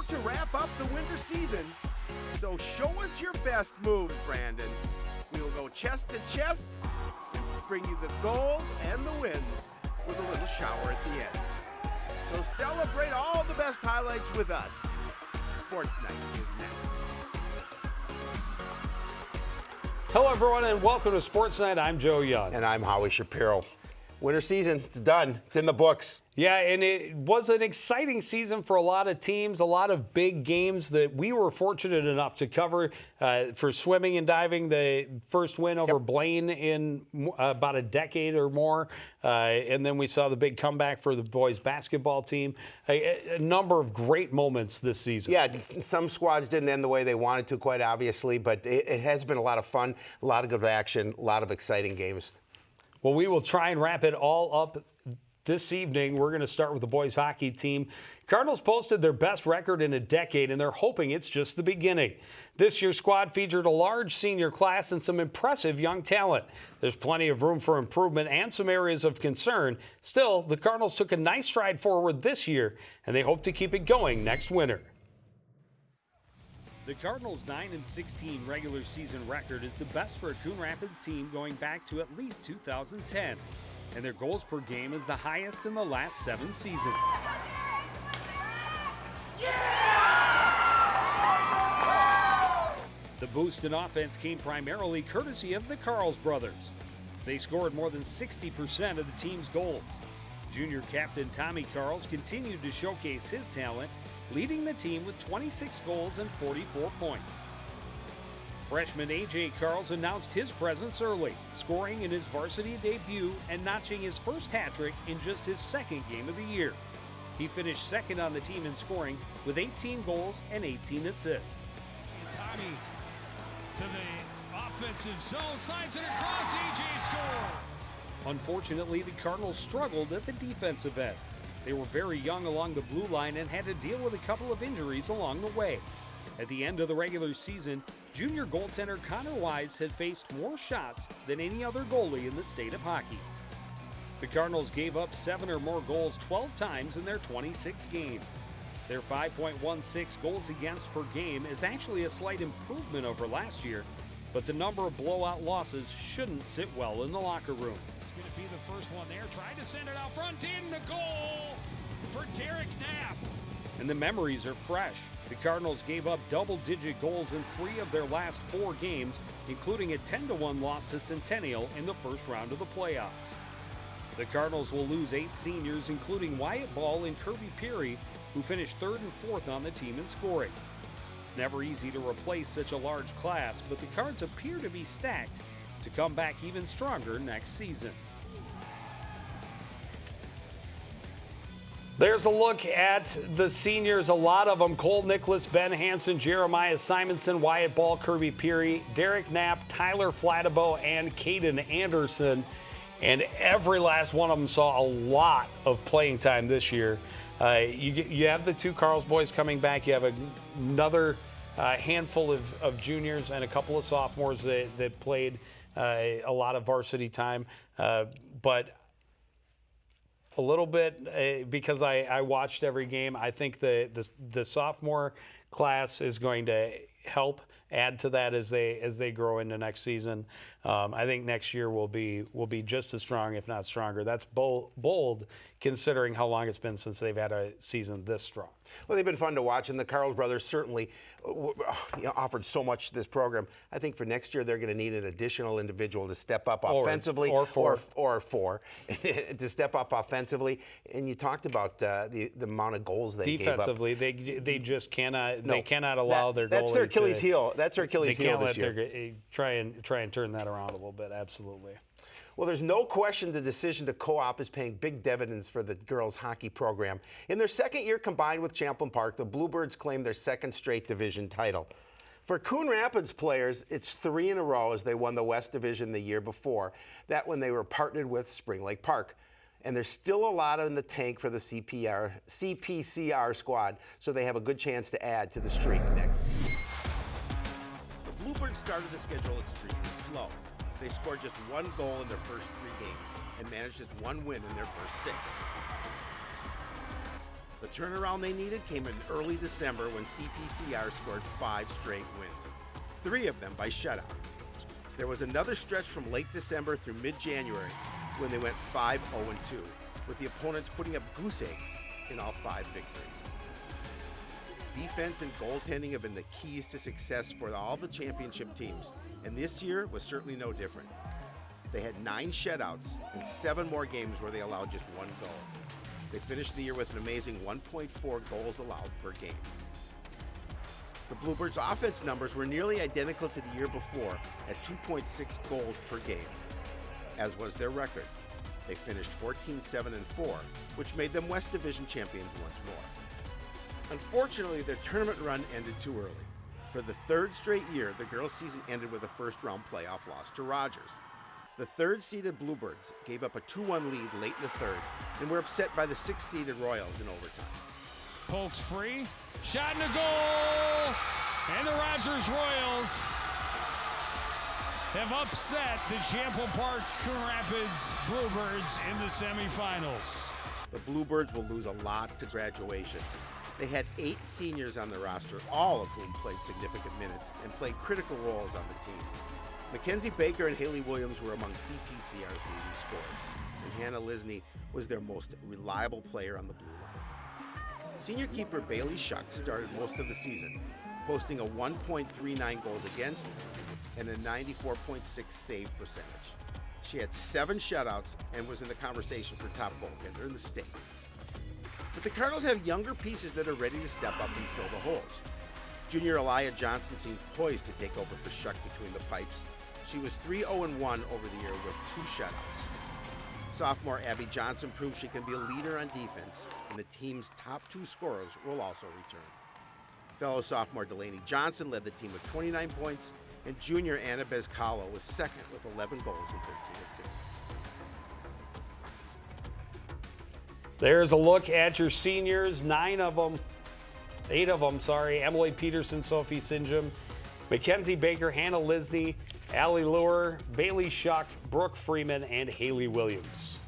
to wrap up the winter season. So show us your best moves, Brandon. We will go chest to chest and bring you the goals and the wins with a little shower at the end. So celebrate all the best highlights with us. Sports Night is next. Hello, everyone, and welcome to Sports Night. I'm Joe Young. And I'm Howie Shapiro. Winter season, it's done. It's in the books. Yeah, and it was an exciting season for a lot of teams, a lot of big games that we were fortunate enough to cover. For swimming and diving, the first win over Blaine in about a decade or more. And then we saw the big comeback for the boys basketball team. A number of great moments this season. Yeah, some squads didn't end the way they wanted to, quite obviously, but it has been a lot of fun, a lot of good action, a lot of exciting games. Well, we will try and wrap it all up this evening. We're going to start with the boys hockey team. Cardinals posted their best record in a decade, and they're hoping it's just the beginning. This year's squad featured a large senior class and some impressive young talent. There's plenty of room for improvement and some areas of concern. Still, the Cardinals took a nice stride forward this year, and they hope to keep it going next winter. The Cardinals' 9-16 regular season record is the best for a Coon Rapids team going back to at least 2010. And their goals per game is the highest in the last 7 seasons. The boost in offense came primarily courtesy of the Carls brothers. They scored more than 60% of the team's goals. Junior captain Tommy Carls continued to showcase his talent, leading the team with 26 goals and 44 points. Freshman A.J. Carls announced his presence early, scoring in his varsity debut and notching his first hat-trick in just his second game of the year. He finished second on the team in scoring with 18 goals and 18 assists. Tommy to the offensive zone, slides it across, A.J. score! Unfortunately, the Cardinals struggled at the defensive end. They were very young along the blue line and had to deal with a couple of injuries along the way. At the end of the regular season, junior goaltender Connor Wise had faced more shots than any other goalie in the state of hockey. The Cardinals gave up 7 or more goals 12 times in their 26 games. Their 5.16 goals against per game is actually a slight improvement over last year, but the number of blowout losses shouldn't sit well in the locker room. It's going to be the first one there. Tried to send it out front, in the goal for Derek Knapp. And the memories are fresh. The Cardinals gave up double-digit goals in 3 of their last 4 games, including a 10-1 loss to Centennial in the first round of the playoffs. The Cardinals will lose 8 seniors, including Wyatt Ball and Kirby Peary, who finished 3rd and 4th on the team in scoring. It's never easy to replace such a large class, but the Cards appear to be stacked to come back even stronger next season. There's a look at the seniors, a lot of them: Cole Nicholas, Ben Hansen, Jeremiah Simonson, Wyatt Ball, Kirby Peary, Derek Knapp, Tyler Flattabo, and Caden Anderson. And every last one of them saw a lot of playing time this year. You have the 2 Carls boys coming back. You have another handful of juniors and a couple of sophomores that played a lot of varsity time. But a little bit, because I watched every game, I think the sophomore class is going to help add to that as they grow into next season. I think next year will be just as strong, if not stronger. That's bold considering how long it's been since they've had a season this strong. Well, they've been fun to watch, and the Carls brothers certainly offered so much to this program. I think for next year they're going to need an additional individual to step up offensively, or four to step up offensively. And you talked about the amount of goals they gave up. Defensively, they just cannot. No, they cannot allow their goalie. That's their Achilles heel. That's their Achilles heel this year. Try and turn that around a little bit. Absolutely. Well, there's no question the decision to co-op is paying big dividends for the girls' hockey program. In their second year combined with Champlain Park, the Bluebirds claimed their 2nd straight division title. For Coon Rapids players, it's 3 in a row as they won the West Division the year before, that when they were partnered with Spring Lake Park. And there's still a lot in the tank for the CPCR squad, so they have a good chance to add to the streak next. The Bluebirds started the schedule extremely slow. They scored just 1 goal in their first 3 games and managed just 1 win in their first 6. The turnaround they needed came in early December when CPCR scored 5 straight wins, 3 of them by shutout. There was another stretch from late December through mid-January when they went 5-0-2, with the opponents putting up goose eggs in all 5 victories. Defense and goaltending have been the keys to success for all the championship teams, and this year was certainly no different. They had 9 shutouts and 7 more games where they allowed just 1 goal. They finished the year with an amazing 1.4 goals allowed per game. The Bluebirds' offense numbers were nearly identical to the year before at 2.6 goals per game, as was their record. They finished 14-7-4, which made them West Division champions once more. Unfortunately, their tournament run ended too early. For the 3rd straight year, the girls' season ended with a first-round playoff loss to Rogers. The 3rd-seeded Bluebirds gave up a 2-1 lead late in the 3rd and were upset by the 6th-seeded Royals in overtime. Pokes free, shot in the goal, and the Rogers Royals have upset the Champlain Park Coon Rapids Bluebirds in the semifinals. The Bluebirds will lose a lot to graduation. They had 8 seniors on the roster, all of whom played significant minutes and played critical roles on the team. Mackenzie Baker and Haley Williams were among CPCR's leading scorers, and Hannah Lisney was their most reliable player on the blue line. Senior keeper Bailey Shuck started most of the season, posting a 1.39 goals against and a 94.6 save percentage. She had 7 shutouts and was in the conversation for top goaltender in the state. But the Cardinals have younger pieces that are ready to step up and fill the holes. Junior Elia Johnson seemed poised to take over for Shuck between the pipes. She was 3-0-1 over the year with 2 shutouts. Sophomore Abby Johnson proved she can be a leader on defense, and the team's top 2 scorers will also return. Fellow sophomore Delaney Johnson led the team with 29 points, and junior Anna Bezcalo was second with 11 goals and 13 assists. There's a look at your seniors, 8 of them, Emily Peterson, Sophie Sinjum, Mackenzie Baker, Hannah Lisney, Allie Lure, Bailey Shuck, Brooke Freeman, and Haley Williams.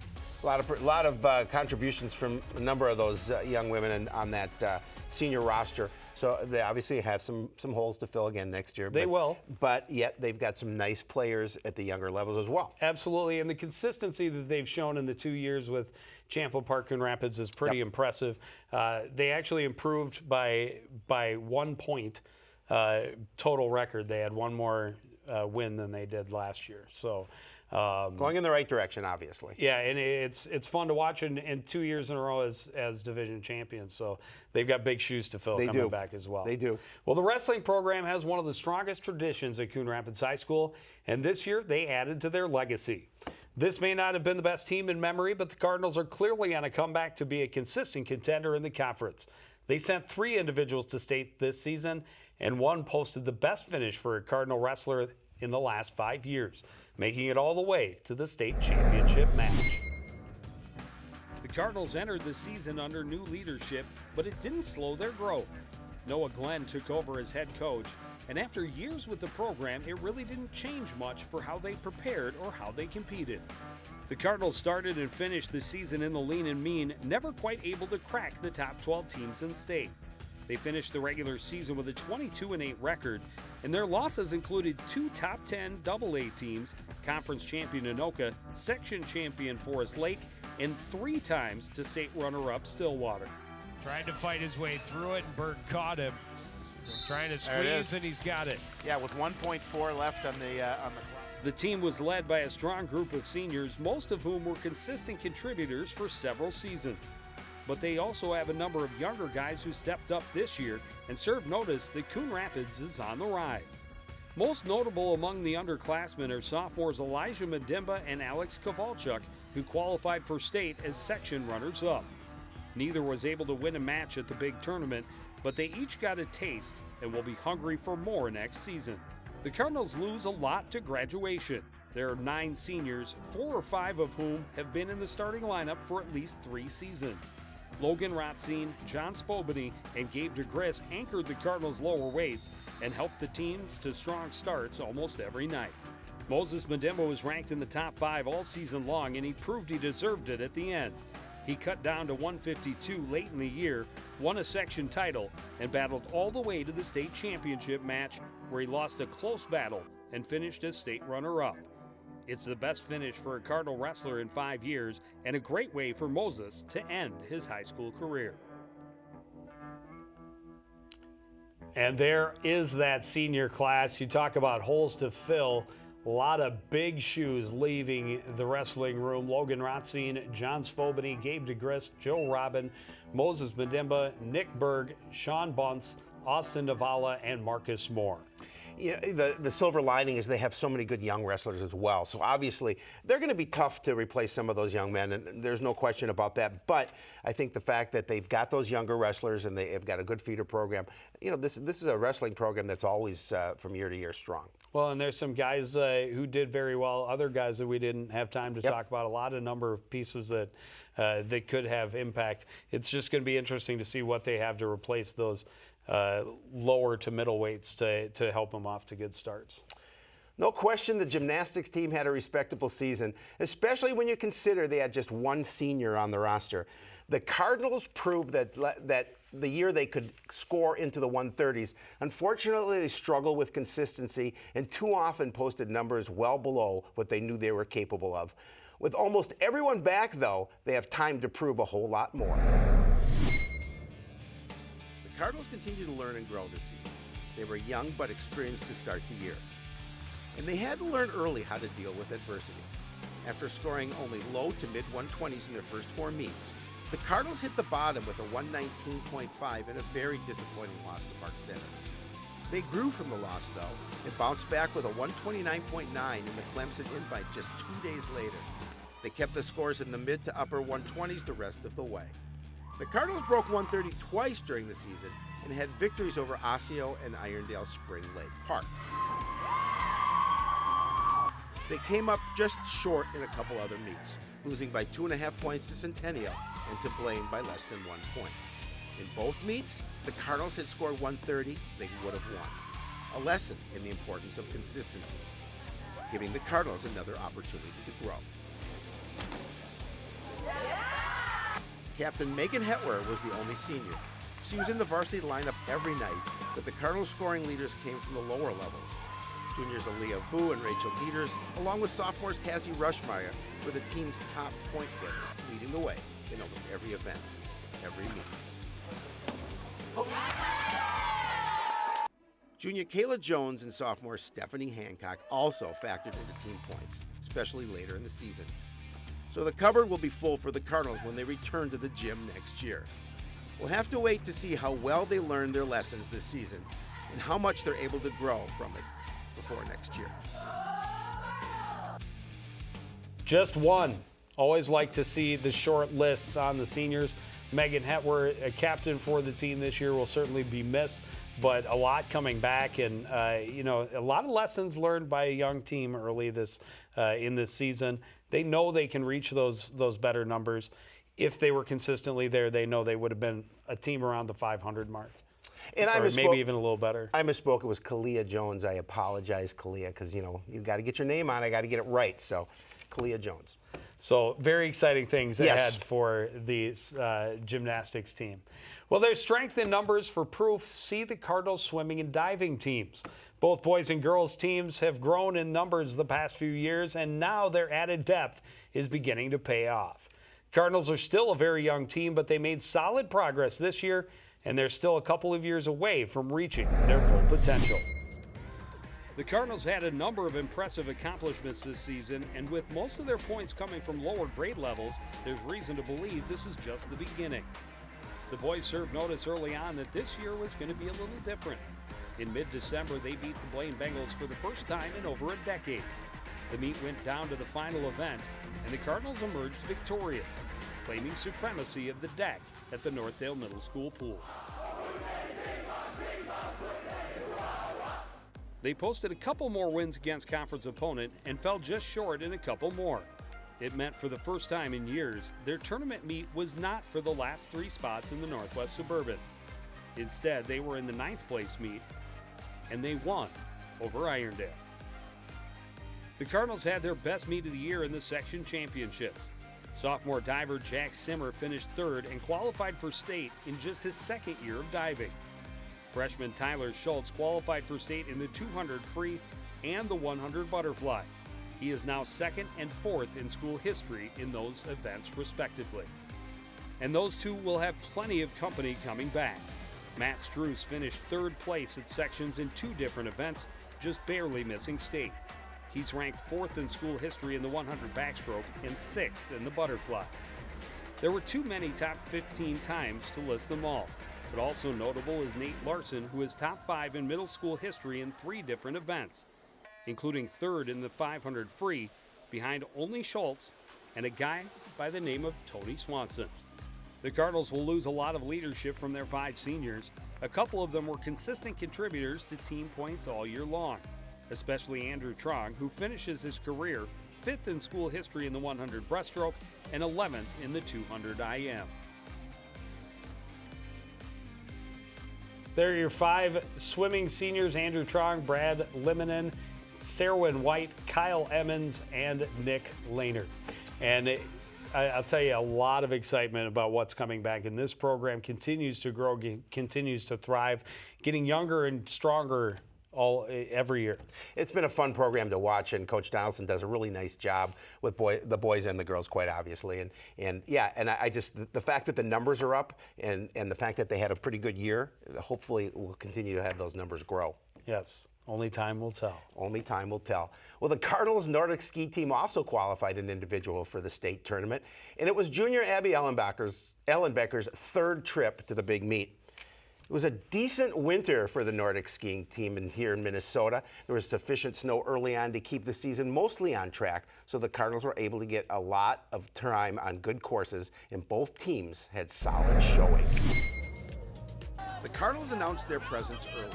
A lot of contributions from a number of those young women on that senior roster. So they obviously have some holes to fill again next year. They will. But yet they've got some nice players at the younger levels as well. Absolutely, and the consistency that they've shown in the 2 years with Champlain Park Coon Rapids is pretty impressive. They actually improved by 1 point total record. They had 1 more win than they did last year. So going in the right direction, obviously. Yeah, and it's fun to watch in 2 years in a row as division champions. So they've got big shoes to fill coming back as well. They do. Well, the wrestling program has one of the strongest traditions at Coon Rapids High School, and this year they added to their legacy. This may not have been the best team in memory, but the Cardinals are clearly on a comeback to be a consistent contender in the conference. They sent 3 individuals to state this season, and 1 posted the best finish for a Cardinal wrestler in the last 5 years, making it all the way to the state championship match. The Cardinals entered the season under new leadership, but it didn't slow their growth. Noah Glenn took over as head coach, and after years with the program, it really didn't change much for how they prepared or how they competed. The Cardinals started and finished the season in the lean and mean, never quite able to crack the top 12 teams in state. They finished the regular season with a 22-8 record, and their losses included 2 top 10 AA teams, conference champion Anoka, section champion Forest Lake, and 3 times to state runner-up Stillwater. Tried to fight his way through it, and Berg caught him. Trying to squeeze, and he's got it. Yeah, with 1.4 left on the clock. The team was led by a strong group of seniors, most of whom were consistent contributors for several seasons. But they also have a number of younger guys who stepped up this year and served notice that Coon Rapids is on the rise. Most notable among the underclassmen are sophomores Elijah Medimba and Alex Kowalchuk, who qualified for state as section runners-up. Neither was able to win a match at the big tournament, but they each got a taste and will be hungry for more next season. The Cardinals lose a lot to graduation. There are 9 seniors, 4 or 5 of whom have been in the starting lineup for at least 3 seasons. Logan Rotzine, John Svobody, and Gabe DeGris anchored the Cardinals' lower weights and helped the teams to strong starts almost every night. Moses Medembo was ranked in the top 5 all season long, and he proved he deserved it at the end. He cut down to 152 late in the year, won a section title, and battled all the way to the state championship match, where he lost a close battle and finished as state runner-up. It's the best finish for a Cardinal wrestler in 5 years, and a great way for Moses to end his high school career. And there is that senior class. You talk about holes to fill. A lot of big shoes leaving the wrestling room. Logan Rotzine, John Svobany, Gabe DeGrist, Joe Robin, Moses Medimba, Nick Berg, Sean Bunce, Austin Navala, and Marcus Moore. Yeah, the silver lining is they have so many good young wrestlers as well. So obviously they're going to be tough to replace some of those young men, and there's no question about that. But I think the fact that they've got those younger wrestlers and they've got a good feeder program, this is a wrestling program that's always from year to year strong. Well, and there's some guys who did very well, other guys that we didn't have time to talk about, a lot of number of pieces that could have impact. It's just going to be interesting to see what they have to replace those lower to middle weights to help them off to good starts. No question the gymnastics team had a respectable season, especially when you consider they had just one senior on the roster. The Cardinals proved that the year they could score into the 130s. Unfortunately, they struggle with consistency and too often posted numbers well below what they knew they were capable of. With almost everyone back, though, they have time to prove a whole lot more. The Cardinals continue to learn and grow this season. They were young but experienced to start the year. And they had to learn early how to deal with adversity. After scoring only low to mid 120s in their first 4 meets, the Cardinals hit the bottom with a 119.5 in a very disappointing loss to Park Center. They grew from the loss, though, and bounced back with a 129.9 in the Clemson Invite just 2 days later. They kept the scores in the mid to upper 120s the rest of the way. The Cardinals broke 130 twice during the season and had victories over Osseo and Irondale Spring Lake Park. They came up just short in a couple other meets, losing by 2.5 points to Centennial and to Blaine by less than 1 point. In both meets, the Cardinals had scored 130, they would have won. A lesson in the importance of consistency, giving the Cardinals another opportunity to grow. Captain Megan Hetwer was the only senior. She was in the varsity lineup every night, but the Cardinals scoring leaders came from the lower levels. Juniors Aaliyah Vu and Rachel Dieters, along with sophomores Cassie Rushmeyer, were the team's top point getters, leading the way in almost every event, every meet. Junior Kayla Jones and sophomore Stephanie Hancock also factored into team points, especially later in the season. So the cupboard will be full for the Cardinals when they return to the gym next year. We'll have to wait to see how well they learn their lessons this season and how much they're able to grow from it before next year. Just one. Always like to see the short lists on the seniors. Megan Hetwer, a captain for the team this year, will certainly be missed, but a lot coming back, and a lot of lessons learned by a young team early in this season. They know they can reach those better numbers. If they were consistently there, they know they would have been a team around the 500 mark. And or maybe even a little better. I misspoke. It was Kalia Jones. I apologize, Kalia, because, you got to get your name on. I got to get it right. So, Kalia Jones. So, very exciting things ahead for the gymnastics team. Well, there's strength in numbers for proof. See the Cardinals swimming and diving teams. Both boys and girls teams have grown in numbers the past few years, and now their added depth is beginning to pay off. Cardinals are still a very young team, but they made solid progress this year, and they're still a couple of years away from reaching their full potential. The Cardinals had a number of impressive accomplishments this season, and with most of their points coming from lower grade levels, there's reason to believe this is just the beginning. The boys served notice early on that this year was going to be a little different. In mid-December, they beat the Blaine Bengals for the first time in over a decade. The meet went down to the final event, and the Cardinals emerged victorious, claiming supremacy of the deck at the Northdale Middle School pool. They posted a couple more wins against conference opponent and fell just short in a couple more. It meant for the first time in years, their tournament meet was not for the last 3 spots in the Northwest Suburban. Instead, they were in the 9th place meet, and they won over Irondale. The Cardinals had their best meet of the year in the section championships. Sophomore diver Jack Simmer finished third and qualified for state in just his second year of diving. Freshman Tyler Schultz qualified for state in the 200 free and the 100 butterfly. He is now second and fourth in school history in those events, respectively. And those two will have plenty of company coming back. Matt Struess finished third place at sections in 2 different events, just barely missing state. He's ranked fourth in school history in the 100 backstroke and sixth in the butterfly. There were too many top 15 times to list them all, but also notable is Nate Larson, who is top 5 in middle school history in 3 different events, including third in the 500 free, behind only Schultz and a guy by the name of Tony Swanson. The Cardinals will lose a lot of leadership from their 5 seniors. A couple of them were consistent contributors to team points all year long, especially Andrew Trong, who finishes his career 5th in school history in the 100 breaststroke and 11th in the 200 IM. There are your 5 swimming seniors: Andrew Trong, Brad Liminen, Sarwin White, Kyle Emmons, and Nick Laner. And I'll tell you, a lot of excitement about what's coming back. And this program continues to grow, continues to thrive, getting younger and stronger every year. It's been a fun program to watch, and Coach Donaldson does a really nice job with the boys and the girls, quite obviously. And I just, the fact that the numbers are up and the fact that they had a pretty good year, hopefully we'll continue to have those numbers grow. Yes. Only time will tell. Only time will tell. Well, the Cardinals Nordic ski team also qualified an individual for the state tournament, and it was junior Abby Ellenbecker's 3rd trip to the big meet. It was a decent winter for the Nordic skiing team here in Minnesota. There was sufficient snow early on to keep the season mostly on track, so the Cardinals were able to get a lot of time on good courses, and both teams had solid showing. The Cardinals announced their presence early.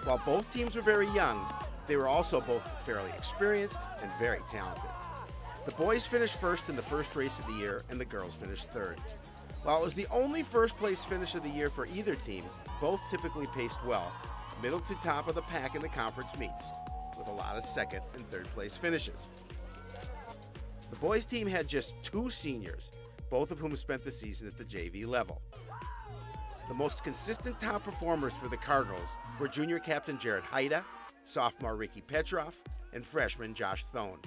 While both teams were very young, they were also both fairly experienced and very talented. The boys finished first in the first race of the year, and the girls finished third. While it was the only first-place finish of the year for either team, both typically paced well, middle to top of the pack in the conference meets, with a lot of second and third-place finishes. The boys' team had just 2 seniors, both of whom spent the season at the JV level. The most consistent top performers for the Cardinals were junior captain Jared Haida, sophomore Ricky Petrov, and freshman Josh Thone.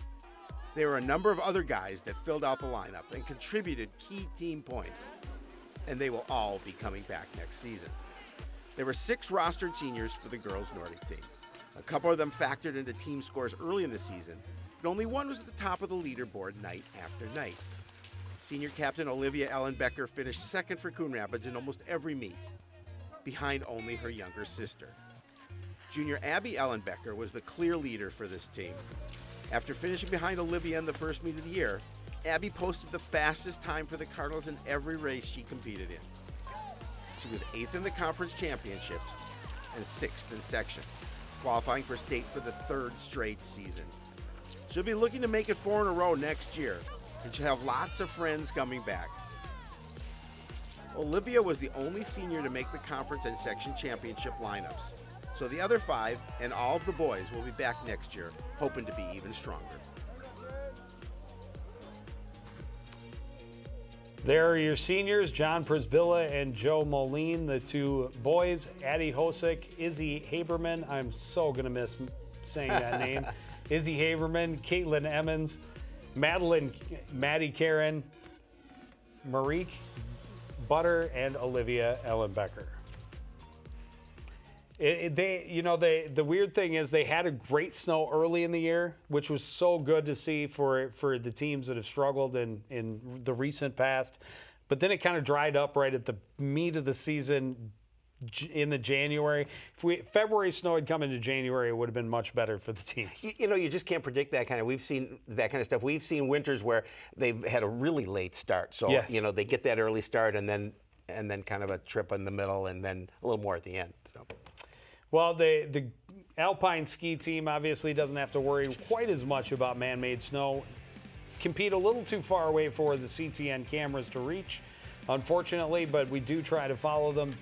There were a number of other guys that filled out the lineup and contributed key team points, and they will all be coming back next season. There were 6 rostered seniors for the girls' Nordic team. A couple of them factored into team scores early in the season, but only one was at the top of the leaderboard night after night. Senior captain Olivia Ellenbecker finished second for Coon Rapids in almost every meet, behind only her younger sister. Junior Abby Ellenbecker was the clear leader for this team. After finishing behind Olivia in the first meet of the year, Abby posted the fastest time for the Cardinals in every race she competed in. She was 8th in the conference championships and 6th in section, qualifying for state for the 3rd straight season. She'll be looking to make it 4 in a row next year, and she'll have lots of friends coming back. Olivia was the only senior to make the conference and section championship lineups, so the other 5 and all of the boys will be back next year, hoping to be even stronger. There are your seniors, John Prisbilla and Joe Moline. The 2 boys, Addie Hosick, Izzy Haberman. I'm so going to miss saying that name. Izzy Haberman, Caitlin Emmons, Maddie Karen, Marique Butter, and Olivia Ellenbecker. The weird thing is they had a great snow early in the year, which was so good to see for the teams that have struggled in the recent past. But then it kind of dried up right at the meat of the season in the January. If February snow had come into January, it would have been much better for the teams. You just can't predict that kind of. We've seen that kind of stuff. We've seen winters where they've had a really late start. So yes. They get that early start and then kind of a trip in the middle and then a little more at the end. So. Well, the Alpine ski team obviously doesn't have to worry quite as much about man-made snow. Compete a little too far away for the CTN cameras to reach, unfortunately, but we do try to follow them.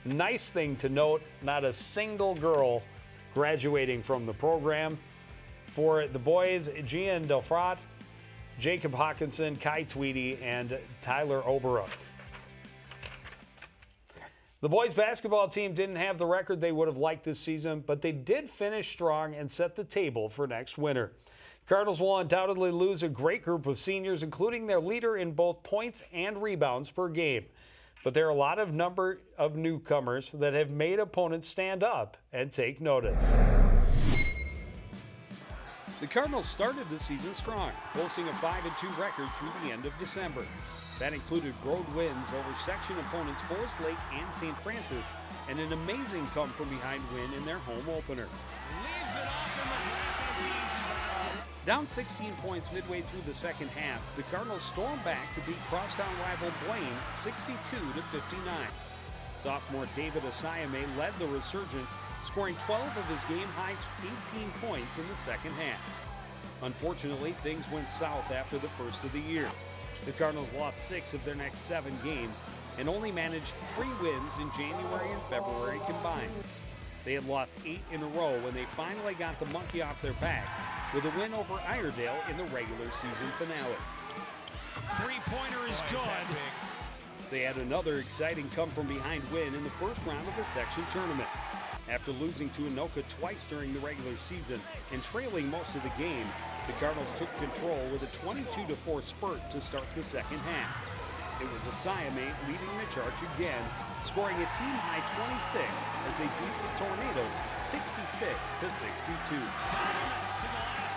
Nice thing to note, not a single girl graduating from the program. For the boys, Gian Delfrat, Jacob Hawkinson, Kai Tweedy, and Tyler Oberup. The boys basketball team didn't have the record they would have liked this season, but they did finish strong and set the table for next winter. Cardinals will undoubtedly lose a great group of seniors, including their leader in both points and rebounds per game. But there are a lot of number of newcomers that have made opponents stand up and take notice. The Cardinals started the season strong, posting a 5-2 record through the end of December. That included road wins over section opponents Forest Lake and St. Francis, and an amazing come-from-behind win in their home opener. Leaves it off in the back of the easy basket. Down 16 points midway through the second half, the Cardinals stormed back to beat crosstown rival Blaine 62-59. Sophomore David Asayame led the resurgence, scoring 12 of his game-high 18 points in the second half. Unfortunately, things went south after the first of the year. The Cardinals lost 6 of their next 7 games and only managed 3 wins in January and February combined. They had lost 8 in a row when they finally got the monkey off their back with a win over Iredale in the regular season finale. Three-pointer is good. They had another exciting come-from-behind win in the first round of the section tournament. After losing to Anoka twice during the regular season and trailing most of the game, the Cardinals took control with a 22-4 spurt to start the second half. It was Asayame leading the charge again, scoring a team-high 26 as they beat the Tornadoes 66-62. To the last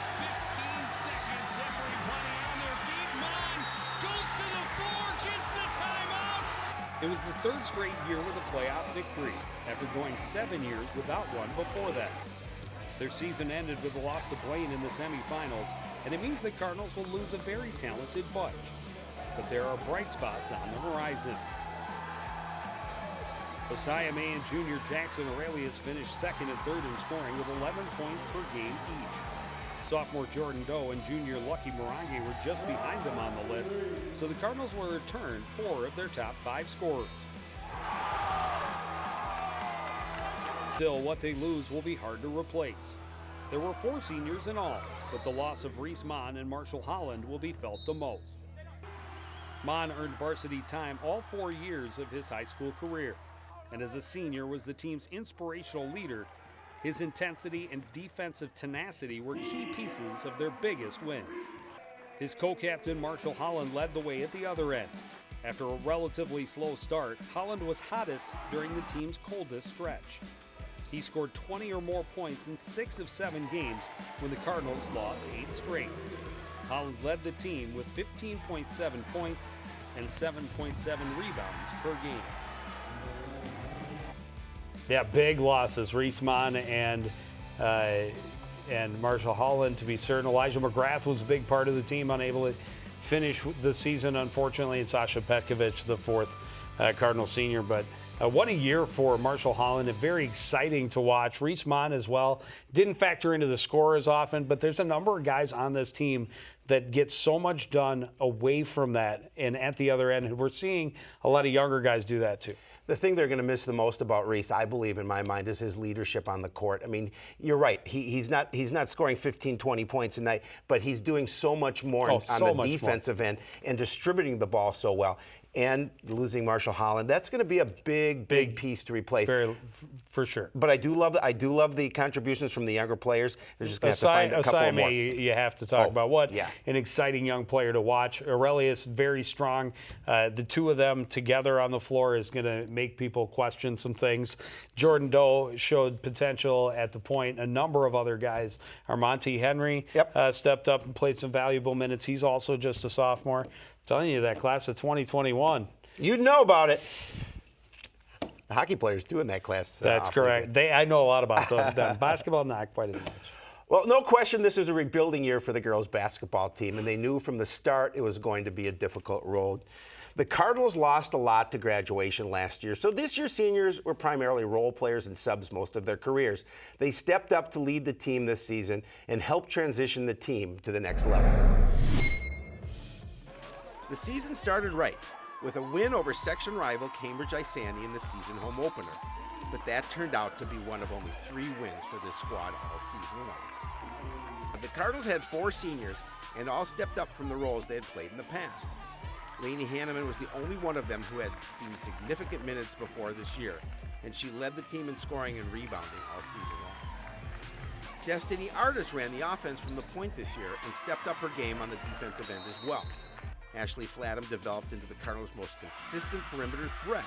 15 seconds, everybody on their feet. Mon goes to the floor, gets the timeout. It was the 3rd straight year with a playoff victory, after going 7 years without one before that. Their season ended with a loss to Blaine in the semifinals, and it means the Cardinals will lose a very talented bunch. But there are bright spots on the horizon. Asayame and junior Jackson Aurelius finished 2nd and 3rd in scoring with 11 points per game each. Sophomore Jordan Doe and junior Lucky Morangi were just behind them on the list, so the Cardinals will return 4 of their top 5 scorers. Still, what they lose will be hard to replace. There were 4 seniors in all, but the loss of Reese Mon and Marshall Holland will be felt the most. Mon earned varsity time all 4 years of his high school career, and as a senior was the team's inspirational leader. His intensity and defensive tenacity were key pieces of their biggest wins. His co-captain Marshall Holland led the way at the other end. After a relatively slow start, Holland was hottest during the team's coldest stretch. He scored 20 or more points in 6 of 7 games when the Cardinals lost 8 straight. Holland led the team with 15.7 points and 7.7 rebounds per game. Yeah, big losses. Reese Mon and Marshall Holland, to be certain. Elijah McGrath was a big part of the team, unable to finish the season, unfortunately, and Sasha Petkovic, the 4th Cardinal senior. But what a year for Marshall Holland, and very exciting to watch. Reese Mon as well. Didn't factor into the score as often, but there's a number of guys on this team that get so much done away from that and at the other end. And we're seeing a lot of younger guys do that too. The thing they're going to miss the most about Reese, I believe in my mind, is his leadership on the court. I mean, you're right. He's not scoring 15, 20 points a night, but he's doing so much more on the defensive end and distributing the ball so well. And losing Marshall Holland, that's going to be a big piece to replace. For sure. But I do love the contributions from the younger players. They're just going to have to find a couple more. You have to talk about an exciting young player to watch. Aurelius, very strong. The 2 of them together on the floor is going to make people question some things. Jordan Doe showed potential at the point. A number of other guys. Armonte Henry stepped up and played some valuable minutes. He's also just a sophomore. Telling you, that class of 2021. You'd know about it. The hockey players too in that class. That's correct. I know a lot about them. Basketball, not quite as much. Well, no question this is a rebuilding year for the girls basketball team, and they knew from the start it was going to be a difficult road. The Cardinals lost a lot to graduation last year, so this year's seniors were primarily role players and subs most of their careers. They stepped up to lead the team this season and help transition the team to the next level. The season started right, with a win over section rival Cambridge Isani in the season home opener. But that turned out to be one of only 3 wins for this squad all season long. The Cardinals had 4 seniors, and all stepped up from the roles they had played in the past. Lainey Hanneman was the only one of them who had seen significant minutes before this year, and she led the team in scoring and rebounding all season long. Destiny Artis ran the offense from the point this year and stepped up her game on the defensive end as well. Ashley Flatham developed into the Cardinals' most consistent perimeter threat.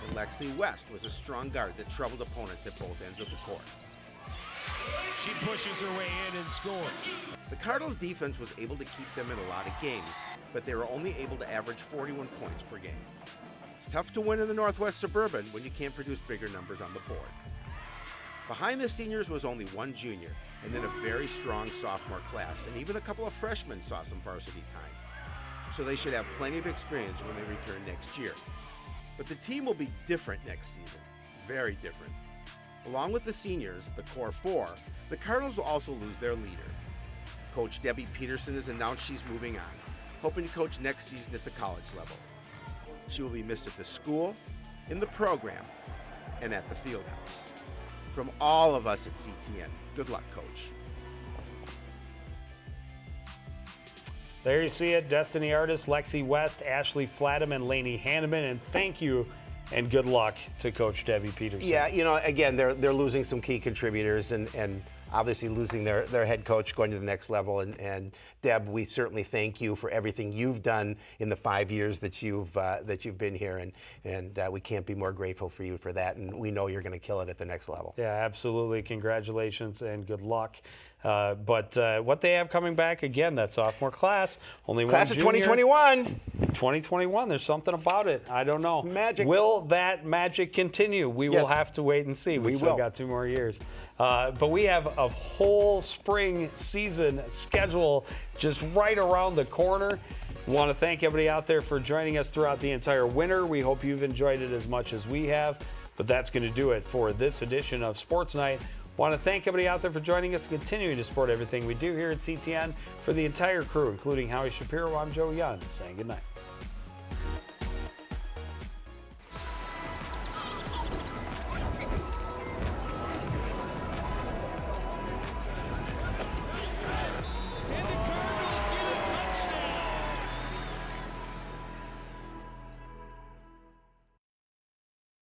And Lexi West was a strong guard that troubled opponents at both ends of the court. She pushes her way in and scores. The Cardinals' defense was able to keep them in a lot of games, but they were only able to average 41 points per game. It's tough to win in the Northwest Suburban when you can't produce bigger numbers on the board. Behind the seniors was only one junior, and then a very strong sophomore class, and even a couple of freshmen saw some varsity time. So they should have plenty of experience when they return next year. But the team will be different next season, very different. Along with the seniors, the core 4, the Cardinals will also lose their leader. Coach Debbie Peterson has announced she's moving on, hoping to coach next season at the college level. She will be missed at the school, in the program, and at the field house. From all of us at CTN, good luck, Coach. There you see it. Destiny Artis, Lexi West, Ashley Flatham, and Lainey Hanneman. And thank you and good luck to Coach Debbie Peterson. Yeah, you know, again, they're losing some key contributors and obviously losing their head coach going to the next level. And Deb, we certainly thank you for everything you've done in the 5 years that you've been here, and we can't be more grateful for you for that. And we know you're going to kill it at the next level. Yeah, absolutely. Congratulations and good luck. But what they have coming back, again, that sophomore class, only Class one of junior. 2021. 2021, there's something about it. I don't know. Magic. Will that magic continue? We will have to wait and see. We still will. got 2 more years. But we have a whole spring season schedule just right around the corner. We want to thank everybody out there for joining us throughout the entire winter. We hope you've enjoyed it as much as we have. But that's going to do it for this edition of Sports Night. Want to thank everybody out there for joining us and continuing to support everything we do here at CTN. For the entire crew, including Howie Shapiro, I'm Joe Young, saying good night.